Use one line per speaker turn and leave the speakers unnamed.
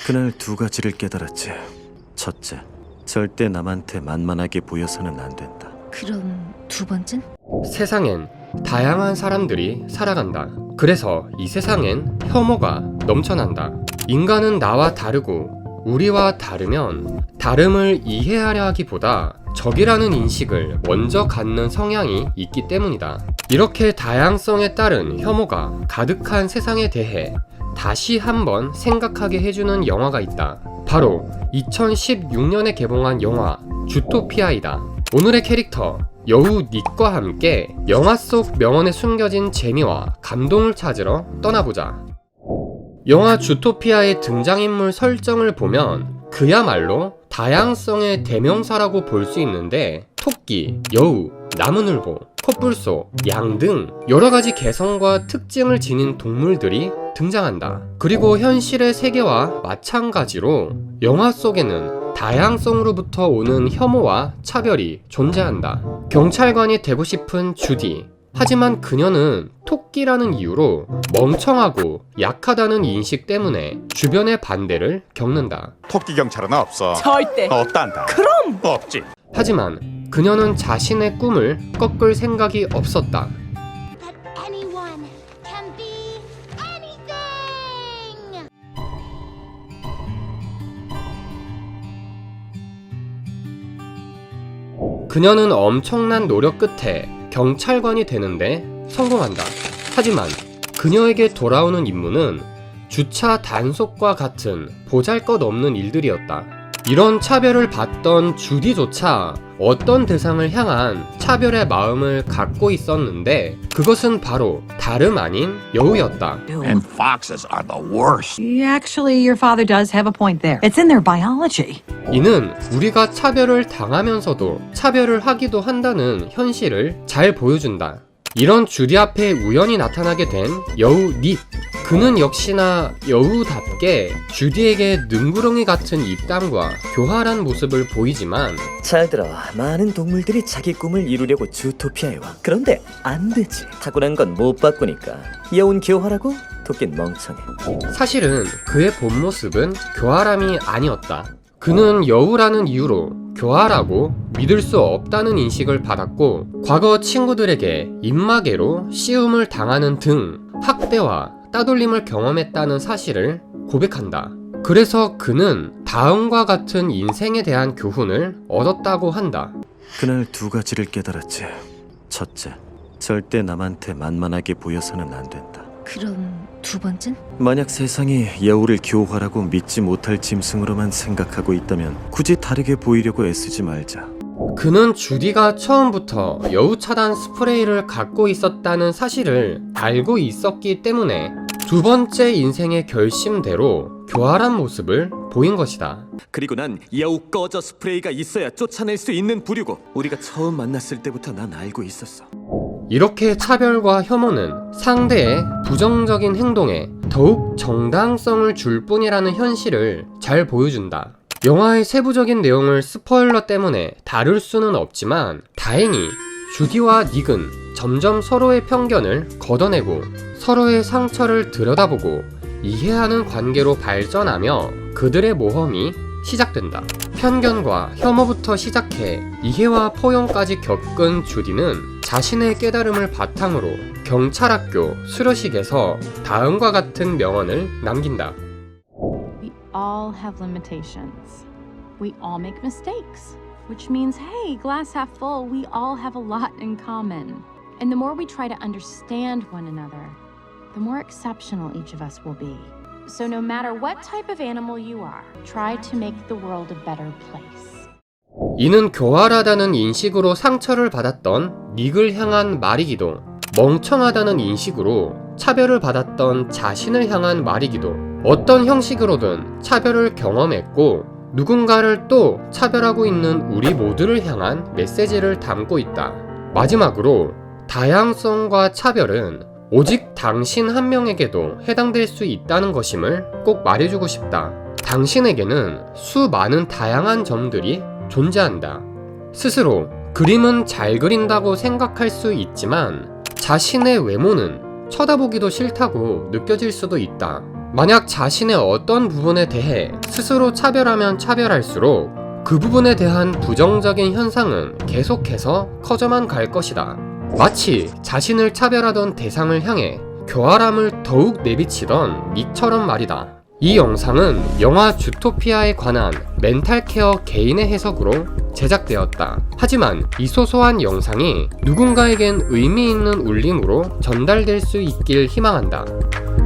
그날 두 가지를 깨달았지. 첫째, 절대 남한테 만만하게 보여서는 안 된다.
그럼 두 번째는?
세상엔 다양한 사람들이 살아간다. 그래서 이 세상엔 혐오가 넘쳐난다. 인간은 나와 다르고 우리와 다르면 다름을 이해하려 하기보다 적이라는 인식을 먼저 갖는 성향이 있기 때문이다. 이렇게 다양성에 따른 혐오가 가득한 세상에 대해 다시 한번 생각하게 해주는 영화가 있다. 바로 2016년에 개봉한 영화 주토피아이다. 오늘의 캐릭터 여우 닉과 함께 영화 속 명언에 숨겨진 재미와 감동을 찾으러 떠나보자. 영화 주토피아의 등장인물 설정을 보면 그야말로 다양성의 대명사라고 볼 수 있는데, 토끼, 여우, 나무늘보, 코뿔소, 양 등 여러가지 개성과 특징을 지닌 동물들이 등장한다. 그리고 현실의 세계와 마찬가지로 영화 속에는 다양성으로부터 오는 혐오와 차별이 존재한다. 경찰관이 되고 싶은 주디. 하지만 그녀는 토끼라는 이유로 멍청하고 약하다는 인식 때문에 주변의 반대를 겪는다.
토끼 경찰은 없어.
절대.
없단다.
그럼
없지.
하지만 그녀는 자신의 꿈을 꺾을 생각이 없었다.
But anyone can be anything.
그녀는 엄청난 노력 끝에 경찰관이 되는데 성공한다. 하지만 그녀에게 돌아오는 임무는 주차 단속과 같은 보잘것없는 일들이었다. 이런 차별을 받던 주디조차 어떤 대상을 향한 차별의 마음을 갖고 있었는데, 그것은 바로 다름 아닌 여우였다.
And foxes are the worst.
Actually, your father does have a point there. It's in their biology.
이는 우리가 차별을 당하면서도 차별을 하기도 한다는 현실을 잘 보여준다. 이런 주디 앞에 우연히 나타나게 된 여우 닉. 그는 역시나 여우답게 주디에게 능구렁이 같은 입담과 교활한 모습을 보이지만,
잘 들어. 많은 동물들이 자기 꿈을 이루려고 주토피아에 와. 그런데 안 되지. 타고난 건 못 바꾸니까. 여운 교활하고 토끼는 멍청해.
사실은 그의 본 모습은 교활함이 아니었다. 그는 여우라는 이유로 교활하고 믿을 수 없다는 인식을 받았고, 과거 친구들에게 입마개로 씌움을 당하는 등 학대와 따돌림을 경험했다는 사실을 고백한다. 그래서 그는 다음과 같은 인생에 대한 교훈을 얻었다고 한다.
그날 두 가지를 깨달았지. 첫째, 절대 남한테 만만하게 보여서는 안 된다.
그럼 두 번째는?
만약 세상이 여우를 교활하고 믿지 못할 짐승으로만 생각하고 있다면 굳이 다르게 보이려고 애쓰지 말자.
그는 주디가 처음부터 여우 차단 스프레이를 갖고 있었다는 사실을 알고 있었기 때문에 두 번째 인생의 결심대로 교활한 모습을 보인 것이다.
그리고 난 여우 꺼져 스프레이가 있어야 쫓아낼 수 있는 부류고, 우리가 처음 만났을 때부터 난 알고 있었어.
이렇게 차별과 혐오는 상대의 부정적인 행동에 더욱 정당성을 줄 뿐이라는 현실을 잘 보여준다. 영화의 세부적인 내용을 스포일러 때문에 다룰 수는 없지만, 다행히 주디와 닉은 점점 서로의 편견을 걷어내고 서로의 상처를 들여다보고 이해하는 관계로 발전하며 그들의 모험이 시작된다. 편견과 혐오부터 시작해 이해와 포용까지 겪은 주디는 자신의 깨달음을 바탕으로 경찰학교 수료식에서 다음과 같은 명언을 남긴다.
We all have limitations. We all make mistakes, which means, hey, glass half full, we all have a lot in common. And the more we try to understand one another, the more exceptional each of us will be. So no matter what type of animal you are, try to make the world a better place.
이는 교활하다는 인식으로 상처를 받았던 닉을 향한 말이기도, 멍청하다는 인식으로 차별을 받았던 자신을 향한 말이기도, 어떤 형식으로든 차별을 경험했고 누군가를 또 차별하고 있는 우리 모두를 향한 메시지를 담고 있다. 마지막으로 다양성과 차별은 오직 당신 한 명에게도 해당될 수 있다는 것임을 꼭 말해주고 싶다. 당신에게는 수많은 다양한 점들이 존재한다. 스스로 그림은 잘 그린다고 생각할 수 있지만 자신의 외모는 쳐다보기도 싫다고 느껴질 수도 있다. 만약 자신의 어떤 부분에 대해 스스로 차별하면 차별할수록 그 부분에 대한 부정적인 현상은 계속해서 커져만 갈 것이다. 마치 자신을 차별하던 대상을 향해 교활함을 더욱 내비치던 닉처럼 말이다. 이 영상은 영화 주토피아에 관한 멘탈 케어 개인의 해석으로 제작되었다. 하지만 이 소소한 영상이 누군가에겐 의미 있는 울림으로 전달될 수 있길 희망한다.